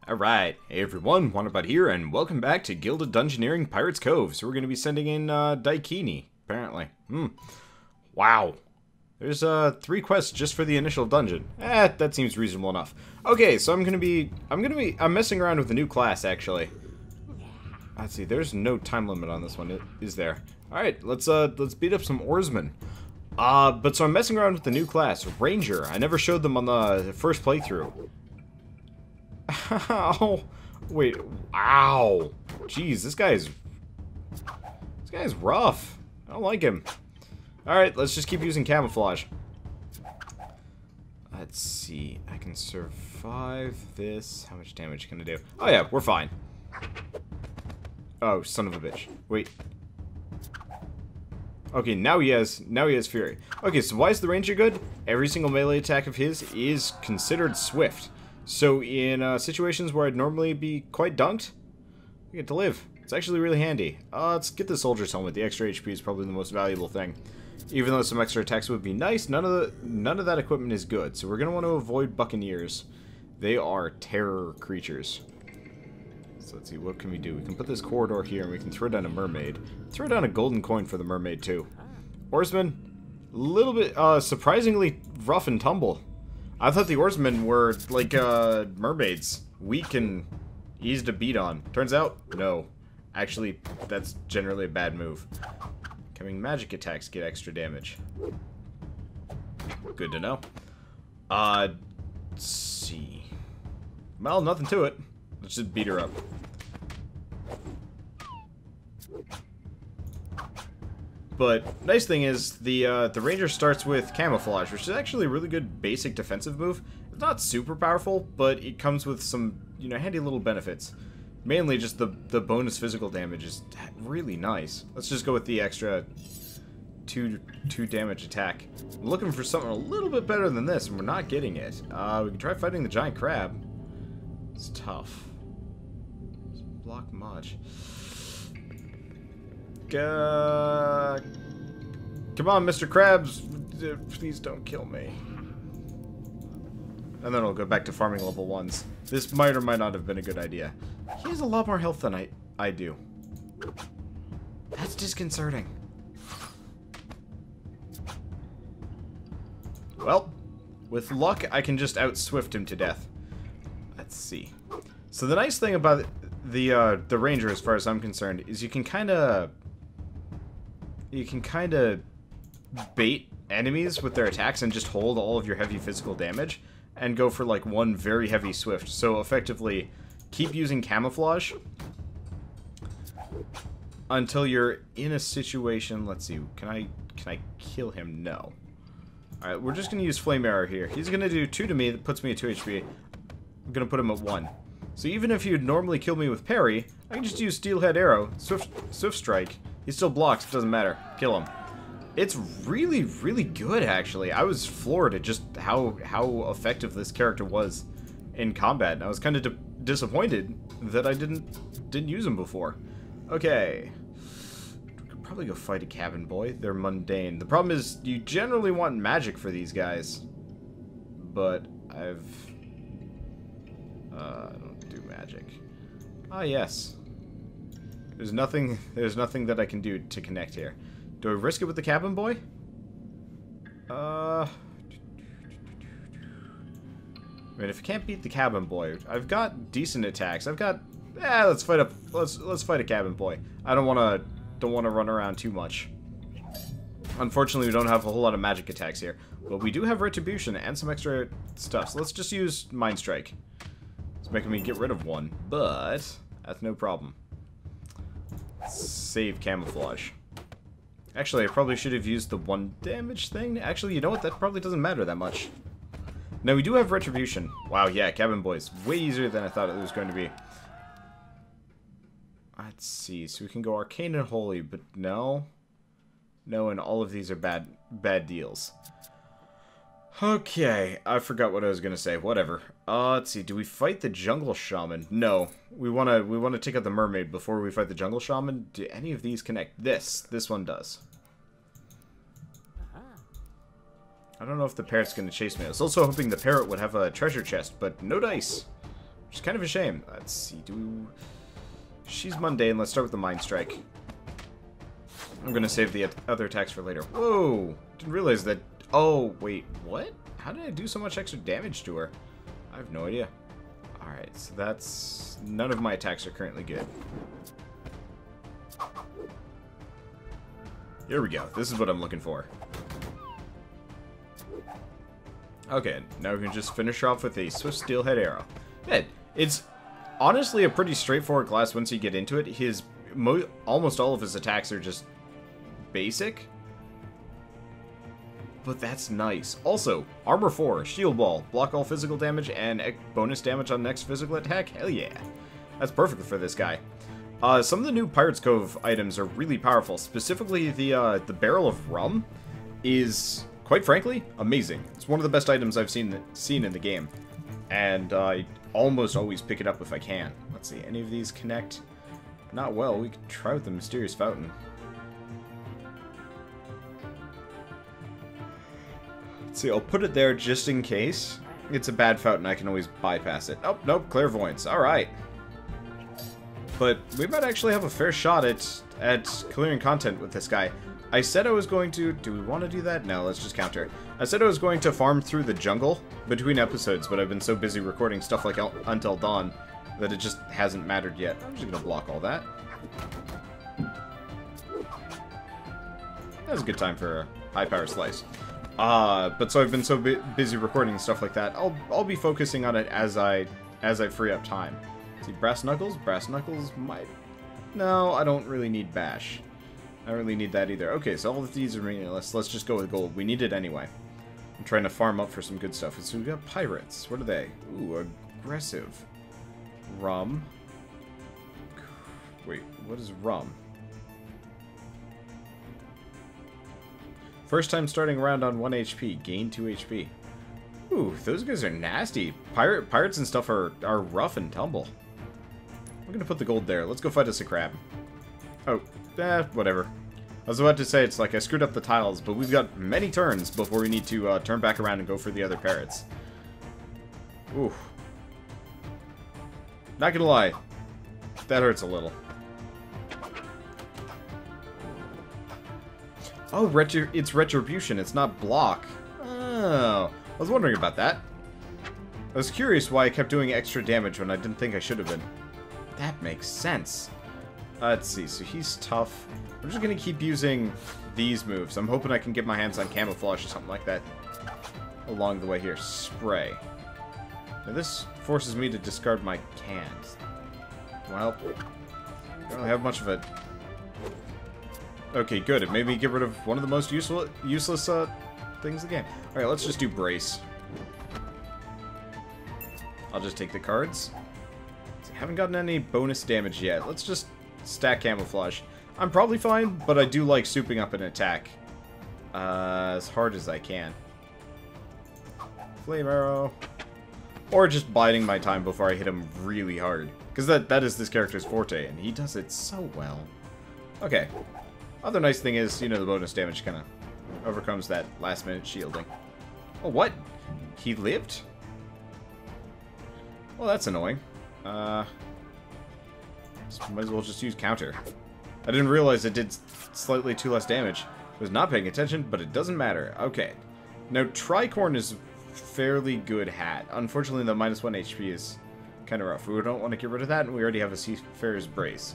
Alright, hey everyone, Wanderbot here, and welcome back to Gilded Dungeoneering Pirates Cove. So we're going to be sending in Daikini, apparently. Wow. There's 3 quests just for the initial dungeon. That seems reasonable enough. Okay, so I'm messing around with a new class, actually. Let's see, there's no time limit on this one, is there? Alright, let's beat up some oarsmen. But so I'm messing around with the new class, Ranger. I never showed them on the first playthrough. Ow! Wait, ow! Jeez, this guy's rough. I don't like him. Alright, let's just keep using camouflage. Let's see. I can survive this. How much damage can I do? Oh yeah, we're fine. Oh, son of a bitch. Wait. Okay, now he has fury. Okay, so why is the ranger good? Every single melee attack of his is considered swift. So in situations where I'd normally be quite dunked, I get to live. It's actually really handy. Let's get the soldier's helmet. The extra HP is probably the most valuable thing. Even though some extra attacks would be nice, none of that equipment is good. So we're gonna want to avoid buccaneers. They are terror creatures. So let's see, what can we do? We can put this corridor here, and we can throw down a mermaid. Throw down a golden coin for the mermaid too. Oarsmen, a little bit surprisingly rough and tumble. I thought the oarsmen were like mermaids, weak and easy to beat on. Turns out, no. Actually, that's generally a bad move. Coming magic attacks get extra damage. Good to know. Let's see. Well, nothing to it. Let's just beat her up. But nice thing is the ranger starts with camouflage, which is actually a really good basic defensive move. It's not super powerful, but it comes with some handy little benefits. Mainly just the bonus physical damage is really nice. Let's just go with the extra 2 damage attack. I'm looking for something a little bit better than this, and we're not getting it. We can try fighting the giant crab. It's tough. Doesn't block much. Come on, Mr. Krabs. Please don't kill me. And then I'll go back to farming level 1s. This might or might not have been a good idea. He has a lot more health than I do. That's disconcerting. Well, with luck, I can just out-swift him to death. Let's see. So the nice thing about the ranger, as far as I'm concerned, is you can kind of bait enemies with their attacks and just hold all of your heavy physical damage and go for like one very heavy swift. So effectively, keep using camouflage until you're in a situation. Let's see, can I kill him? No. Alright, we're just gonna use flame arrow here. He's gonna do 2 to me, that puts me at 2 HP. I'm gonna put him at 1. So even if you'd normally kill me with parry, I can just use steelhead arrow, swift strike. He still blocks, it doesn't matter. Kill him. It's really, really good, actually. I was floored at just how effective this character was in combat. And I was kind of disappointed that I didn't use him before. Okay. Could probably go fight a cabin boy. They're mundane. The problem is you generally want magic for these guys. But I don't do magic. Ah, yes. There's nothing that I can do to connect here. Do I risk it with the cabin boy? I mean, if I can't beat the cabin boy, I've got decent attacks. Let's fight a cabin boy. I don't want to run around too much. Unfortunately, we don't have a whole lot of magic attacks here, but we do have retribution and some extra stuff. So let's just use mind strike. It's making me get rid of one, but that's no problem. Save camouflage. Actually, I probably should have used the 1 damage thing. Actually, you know what? That probably doesn't matter that much. Now, we do have retribution. Wow, yeah, cabin boys. Way easier than I thought it was going to be. Let's see. So we can go arcane and holy, but no. No, and all of these are bad deals. Okay, I forgot what I was gonna say. Whatever. Let's see. Do we fight the jungle shaman? No. We wanna take out the mermaid before we fight the jungle shaman. Do any of these connect? This one does. I don't know if the parrot's gonna chase me. I was also hoping the parrot would have a treasure chest, but no dice. which is kind of a shame. Let's see, she's mundane. Let's start with the Mind Strike. I'm gonna save the other attacks for later. Whoa! Didn't realize that. Oh, wait, what? How did I do so much extra damage to her? I have no idea. Alright, so that's... None of my attacks are currently good. Here we go. This is what I'm looking for. Okay, now we can just finish her off with a Swift Steelhead Arrow. Man, it's honestly a pretty straightforward class once you get into it. Almost all of his attacks are just basic. But that's nice. Also, Armor 4, Shield Wall, block all physical damage, and bonus damage on next physical attack. Hell yeah. That's perfect for this guy. Some of the new Pirates Cove items are really powerful. Specifically, the Barrel of Rum is, quite frankly, amazing. It's one of the best items I've seen in the game. And I almost always pick it up if I can. Let's see, any of these connect? Not well. We could try with the Mysterious Fountain. See, I'll put it there just in case. It's a bad fountain, I can always bypass it. Oh, nope, Clairvoyance. Alright. But we might actually have a fair shot at clearing content with this guy. I said I was going to... Do we want to do that? No, let's just counter. I said I was going to farm through the jungle between episodes, but I've been so busy recording stuff like Until Dawn that it just hasn't mattered yet. I'm just going to block all that. That was a good time for a high power slice. But so I've been so busy recording and stuff like that. I'll be focusing on it as I free up time. See, Brass Knuckles? Brass Knuckles might... No, I don't really need Bash. I don't really need that either. Okay, so all of these are meaningless. Let's just go with gold. We need it anyway. I'm trying to farm up for some good stuff. So we got Pirates. What are they? Ooh, aggressive. Rum. Wait, what is rum? First time starting around on 1 HP. Gain 2 HP. Ooh, those guys are nasty. Pirates and stuff are rough and tumble. I'm gonna put the gold there. Let's go fight us a crab. Oh, whatever. I was about to say, it's like I screwed up the tiles, but we've got many turns before we need to turn back around and go for the other parrots. Ooh. Not gonna lie. That hurts a little. Oh, it's Retribution. It's not block. Oh. I was wondering about that. I was curious why I kept doing extra damage when I didn't think I should have been. That makes sense. Let's see. So he's tough. I'm just going to keep using these moves. I'm hoping I can get my hands on Camouflage or something like that along the way here. Spray. Now this forces me to discard my cans. Well, I don't really have much of it. Okay, good. It made me get rid of one of the most useless things in the game. Alright, let's just do Brace. I'll just take the cards. Haven't gotten any bonus damage yet. Let's just stack Camouflage. I'm probably fine, but I do like souping up an attack as hard as I can. Flame Arrow. Or just biding my time before I hit him really hard. Because that is this character's forte, and he does it so well. Okay. Other nice thing is, you know, the bonus damage kind of overcomes that last-minute shielding. Oh, what? He lived? Well, that's annoying. So might as well just use counter. I didn't realize it did slightly 2 less damage. I was not paying attention, but it doesn't matter. Okay. Now, Tricorn is a fairly good hat. Unfortunately, the -1 HP is kind of rough. We don't want to get rid of that, and we already have a Seafarer's Brace.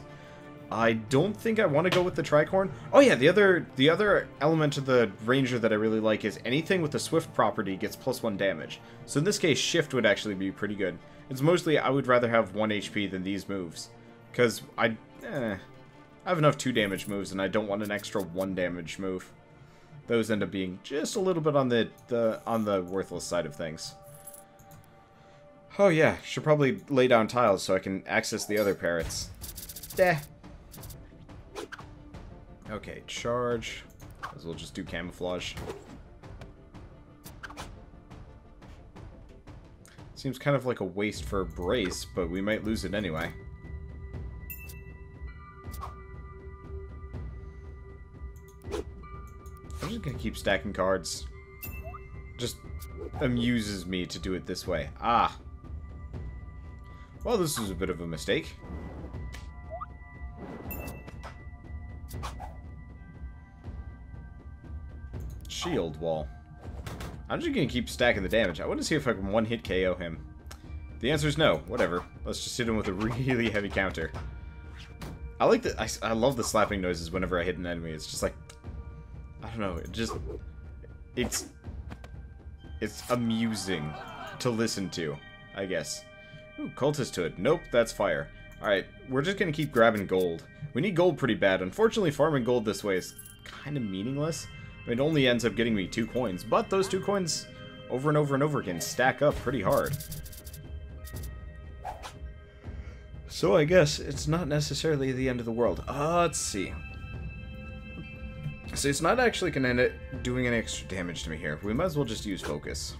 I don't think I want to go with the Tricorn. Oh yeah, the other element of the Ranger that I really like is anything with the Swift property gets +1 damage. So in this case, Shift would actually be pretty good. It's mostly I would rather have 1 HP than these moves. Because I have enough 2 damage moves and I don't want an extra 1 damage move. Those end up being just a little bit on the worthless side of things. Oh yeah, should probably lay down tiles so I can access the other parrots. Okay, charge. As we'll just do Camouflage. Seems kind of like a waste for a Brace, but we might lose it anyway. I'm just gonna keep stacking cards. Just amuses me to do it this way. Ah. Well, this was a bit of a mistake. Shield wall. I'm just gonna keep stacking the damage. I want to see if I can one-hit KO him. The answer is no. Whatever. Let's just hit him with a really heavy counter. I like the. I love the slapping noises whenever I hit an enemy. It's just like, I don't know. It's amusing to listen to, I guess. Ooh, cultist hood. Nope, that's fire. Alright, we're just gonna keep grabbing gold. We need gold pretty bad. Unfortunately, farming gold this way is kind of meaningless. I mean, it only ends up getting me 2 coins, but those 2 coins over and over and over again stack up pretty hard. So I guess it's not necessarily the end of the world. Let's see. So it's not actually going to end up doing any extra damage to me here. We might as well just use focus.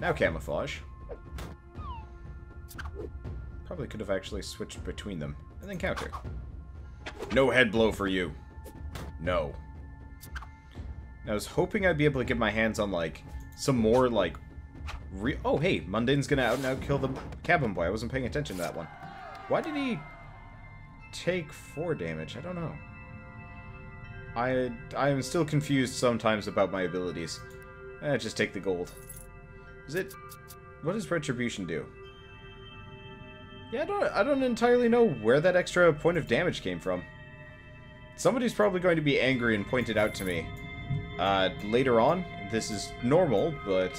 Now camouflage. Probably could have actually switched between them. And then counter. No head blow for you. No. I was hoping I'd be able to get my hands on, like, some more, like... Oh, hey, Mundane's gonna out and out kill the cabin boy. I wasn't paying attention to that one. Why did he take 4 damage? I don't know. I am still confused sometimes about my abilities. Just take the gold. Is it... What does Retribution do? Yeah, I don't entirely know where that extra point of damage came from. Somebody's probably going to be angry and point it out to me. Later on. This is normal, but...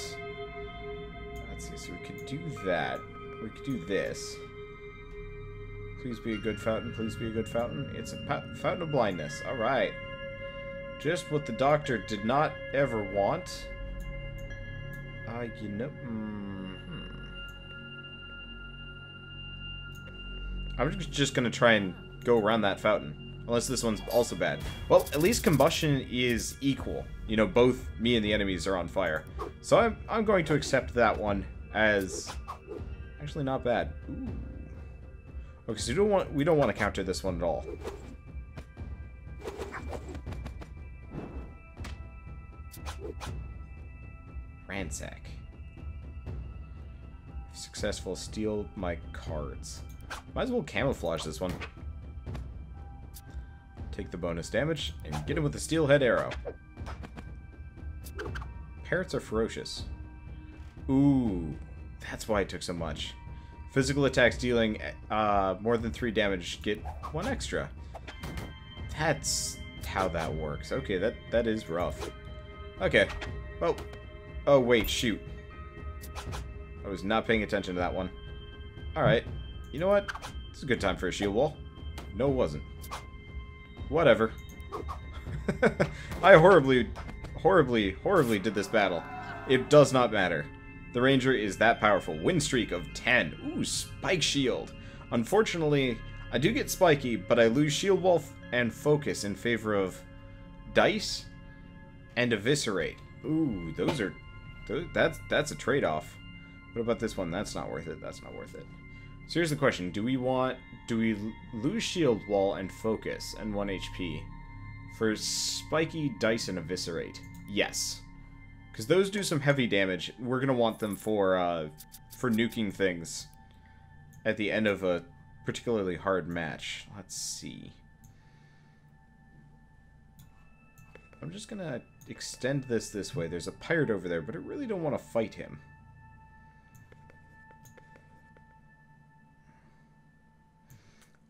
Let's see, so we could do that. We could do this. Please be a good fountain, please be a good fountain. It's a fountain of blindness. Alright. Just what the doctor did not ever want. You know... I'm just gonna try and go around that fountain. Unless this one's also bad. Well, at least combustion is equal. You know, both me and the enemies are on fire. So I'm going to accept that one as actually not bad. Ooh. Okay, so we don't want to counter this one at all. Ransack. Successful, steal my cards. Might as well camouflage this one. Take the bonus damage and get him with the steelhead arrow. Parrots are ferocious. Ooh, that's why it took so much. Physical attacks dealing more than 3 damage get 1 extra. That's how that works. Okay, that is rough. Okay. Well, oh wait, shoot. I was not paying attention to that one. Alright. You know what? It's a good time for a shield wall. No, it wasn't. Whatever. I horribly did this battle. It does not matter. The ranger is that powerful. Win streak of 10. Ooh, spike shield. Unfortunately, I do get spiky, but I lose shield wall and focus in favor of dice and eviscerate. Ooh, that's a trade-off. What about this one? That's not worth it. That's not worth it. So here's the question. Do we lose shield wall and focus and 1 HP for spiky, dice, and eviscerate? Yes. Because those do some heavy damage. We're going to want them for nuking things at the end of a particularly hard match. Let's see. I'm just going to extend this way. There's a pirate over there, but I really don't want to fight him.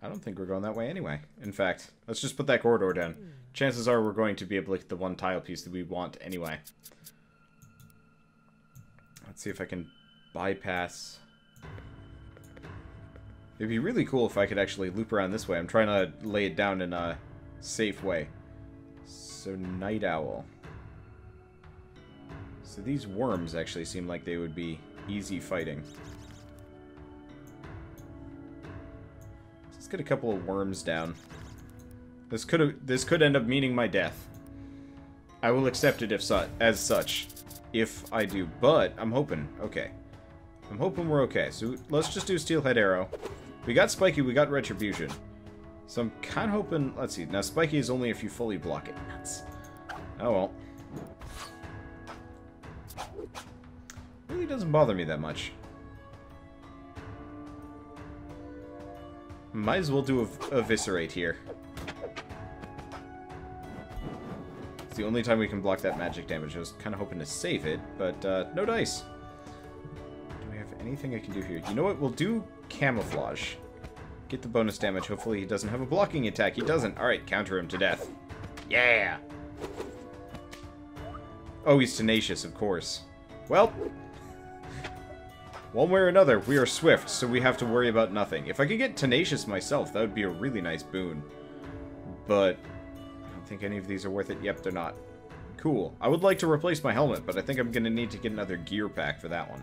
I don't think we're going that way anyway. In fact, let's just put that corridor down. Chances are we're going to be able to get the one tile piece that we want anyway. Let's see if I can bypass. It'd be really cool if I could actually loop around this way. I'm trying to lay it down in a safe way. So, Night Owl. So these worms actually seem like they would be easy fighting. Let's get a couple of worms down. This could end up meaning my death. I will accept it as such, if I do. But I'm hoping. Okay, I'm hoping we're okay. So let's just do steelhead arrow. We got spiky. We got retribution. So I'm kind of hoping. Let's see. Now spiky is only if you fully block it. Nuts. Oh well. really doesn't bother me that much. Might as well do eviscerate here. It's the only time we can block that magic damage. I was kind of hoping to save it, but no dice. Do we have anything I can do here? You know what? We'll do camouflage. Get the bonus damage. Hopefully he doesn't have a blocking attack. He doesn't. Alright, counter him to death. Yeah! Oh, he's tenacious, of course. Well, one way or another, we are swift, so we have to worry about nothing. If I could get tenacious myself, that would be a really nice boon. But I don't think any of these are worth it. Yep, they're not. Cool. I would like to replace my helmet, but I think I'm going to need to get another gear pack for that one.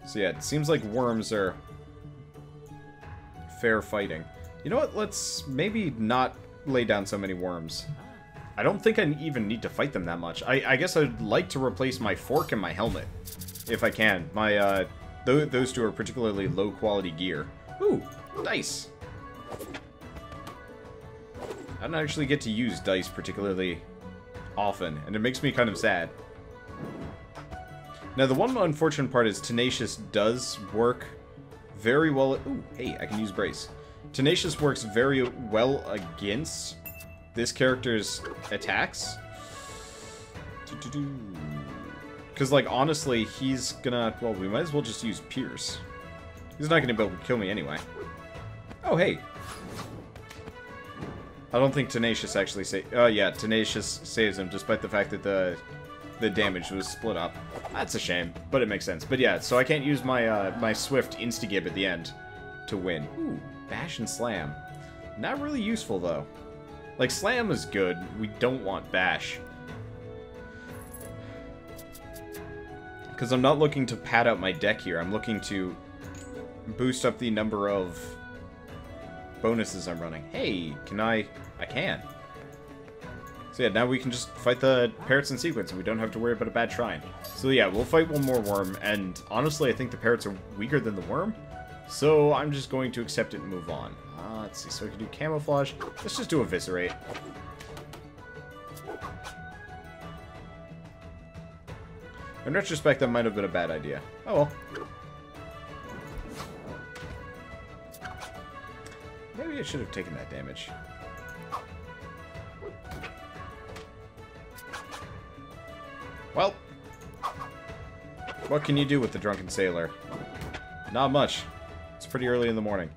So yeah, it seems like worms are fair fighting. You know what? Let's maybe not lay down so many worms. I don't think I even need to fight them that much. I guess I'd like to replace my fork and my helmet, if I can. My, those two are particularly low-quality gear. Ooh, dice. I don't actually get to use dice particularly often, and it makes me kind of sad. Now, the one unfortunate part is Tenacious does work very well... Ooh, hey, I can use Brace. Tenacious works very well against this character's attacks. Because, like, honestly, he's gonna... Well, we might as well just use Pierce. He's not gonna be able to kill me anyway. Oh, hey. I don't think Tenacious actually yeah, Tenacious saves him, despite the fact that the damage was split up. That's a shame, but it makes sense. But yeah, so I can't use my my Swift Instagib at the end to win. Ooh, Bash and Slam. Not really useful, though. Like, Slam is good. We don't want Bash. Because I'm not looking to pad out my deck here. I'm looking to boost up the number of bonuses I'm running. Hey, can I can. So yeah, now we can just fight the Parrots in sequence, and we don't have to worry about a bad shrine. So yeah, we'll fight one more worm, and honestly, I think the Parrots are weaker than the worm. So I'm just going to accept it and move on. Let's see, so we can do camouflage. Let's just do eviscerate. In retrospect, that might have been a bad idea. Oh well. Maybe I should have taken that damage. Well, what can you do with the Drunken Sailor? Not much. It's pretty early in the morning.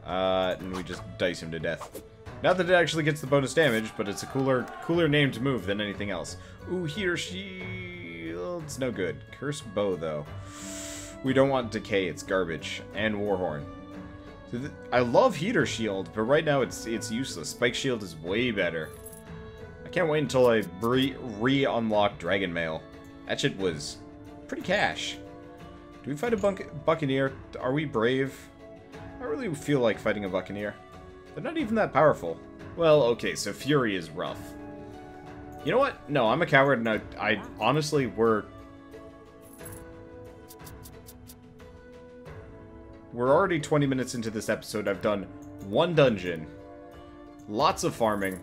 And we just dice him to death. Not that it actually gets the bonus damage, but it's a cooler named move than anything else. Ooh, he or she... Well, it's no good. Cursed Bow, though. We don't want Decay, it's garbage. And Warhorn. I love Heater Shield, but right now it's useless. Spike Shield is way better. I can't wait until I re-unlock Dragon Mail. That shit was pretty cash. Do we fight a Buccaneer? Are we brave? I really feel like fighting a Buccaneer. They're not even that powerful. Well, okay, so Fury is rough. You know what? No, I'm a coward, and I honestly, we're already 20 minutes into this episode. I've done one dungeon. Lots of farming.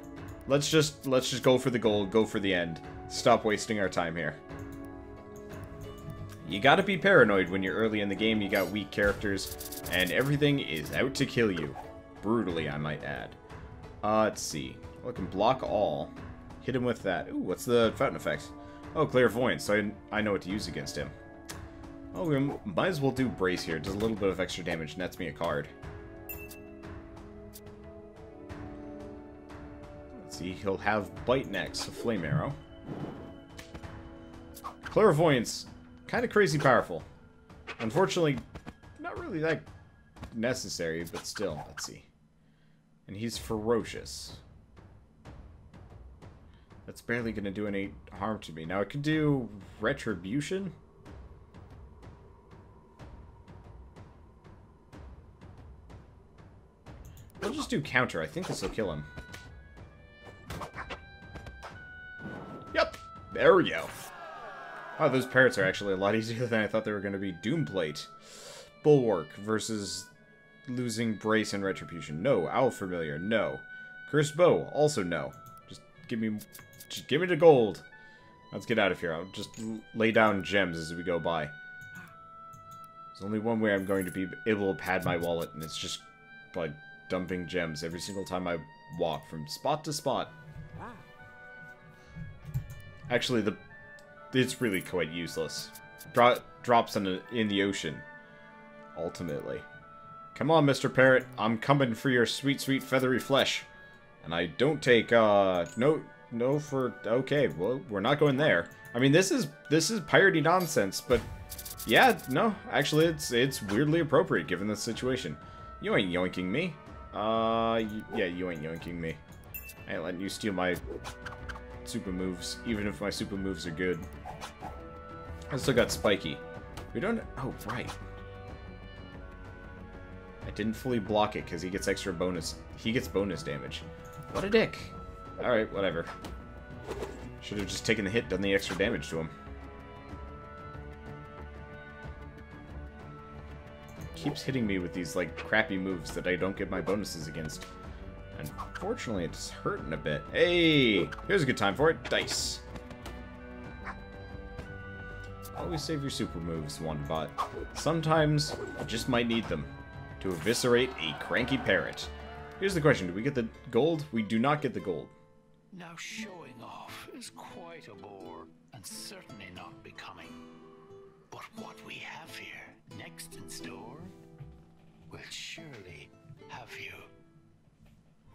Let's just go for the gold, go for the end. Stop wasting our time here. You gotta be paranoid when you're early in the game, you got weak characters, and everything is out to kill you. Brutally, I might add. Let's see. I can block all. Hit him with that. Ooh, what's the fountain effect? Oh, Clairvoyance, so I know what to use against him. Oh, we might as well do Brace here. Does a little bit of extra damage, nets me a card. Let's see, he'll have Bite next, a Flame Arrow. Clairvoyance, kind of crazy powerful. Unfortunately, not really that necessary, but still, let's see. And he's ferocious. That's barely going to do any harm to me. Now, I could do Retribution. We'll just do counter. I think this will kill him. Yep. There we go. Wow, those Parrots are actually a lot easier than I thought they were going to be. Doomplate. Bulwark versus losing Brace and Retribution. No. Owl Familiar. No. Cursed Bow. Also no. Just give me the gold. Let's get out of here. I'll just lay down gems as we go by. There's only one way I'm going to be able to pad my wallet, and it's just by dumping gems every single time I walk from spot to spot. Actually, it's really quite useless. Drops in the ocean, ultimately. Come on, Mr. Parrot. I'm coming for your sweet, sweet feathery flesh. And I don't take, no for... Okay, well, we're not going there. I mean, this is piratey nonsense, but... Yeah, no, actually, it's weirdly appropriate given the situation. You ain't yoinking me. Yeah, you ain't yoinking me. I ain't letting you steal my super moves, even if my super moves are good. I still got Spiky. We don't... Oh, right. I didn't fully block it because he gets extra bonus. He gets bonus damage. What a dick. Alright, whatever. Should have just taken the hit, done the extra damage to him. Keeps hitting me with these, like, crappy moves that I don't get my bonuses against. Unfortunately, it's hurting a bit. Hey! Here's a good time for it. Dice. Always save your super moves, Wanderbot. Sometimes, you just might need them to eviscerate a cranky parrot. Here's the question. Do we get the gold? We do not get the gold. Now showing off is quite a bore, and certainly not becoming. But what we have here, next in store, will surely have you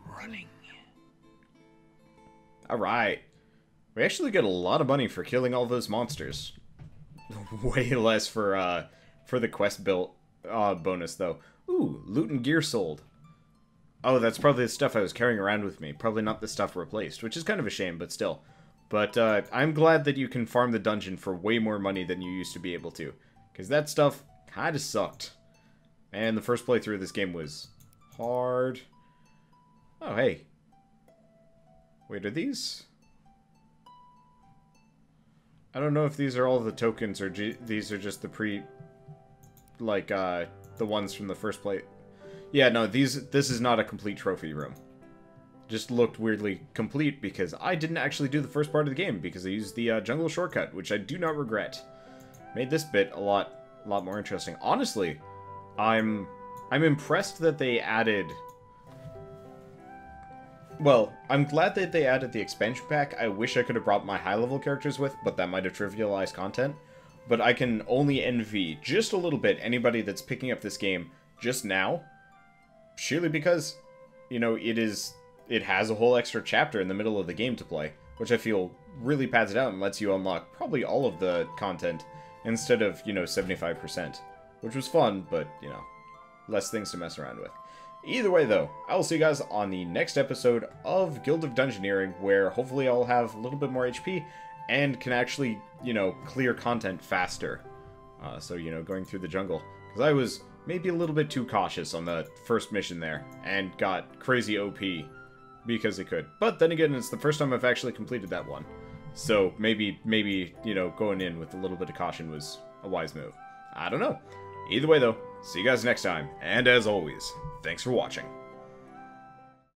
running. Alright. We actually get a lot of money for killing all those monsters. Way less for the quest built bonus, though. Ooh, loot and gear sold. Oh, that's probably the stuff I was carrying around with me. Probably not the stuff replaced, which is kind of a shame, but still. But I'm glad that you can farm the dungeon for way more money than you used to be able to. Because that stuff kind of sucked. And the first playthrough of this game was hard. Oh, hey. Wait, are these? I don't know if these are all the tokens or these are just the the ones from the first play. Yeah, no, this is not a complete trophy room. Just looked weirdly complete because I didn't actually do the first part of the game because I used the jungle shortcut, which I do not regret. Made this bit a lot more interesting. Honestly, I'm impressed that they added... Well, I'm glad that they added the expansion pack. I wish I could have brought my high-level characters with, but that might have trivialized content. But I can only envy, just a little bit, anybody that's picking up this game just now. Surely because, you know, it has a whole extra chapter in the middle of the game to play, which I feel really pads it out and lets you unlock probably all of the content instead of, you know, 75%. Which was fun, but, you know, less things to mess around with. Either way, though, I will see you guys on the next episode of Guild of Dungeoneering, where hopefully I'll have a little bit more HP and can actually, you know, clear content faster. So, you know, going through the jungle. Because I was maybe a little bit too cautious on the first mission there, and got crazy OP because it could. But then again, it's the first time I've actually completed that one. So maybe, you know, going in with a little bit of caution was a wise move. I don't know. Either way, though, see you guys next time, and as always, thanks for watching.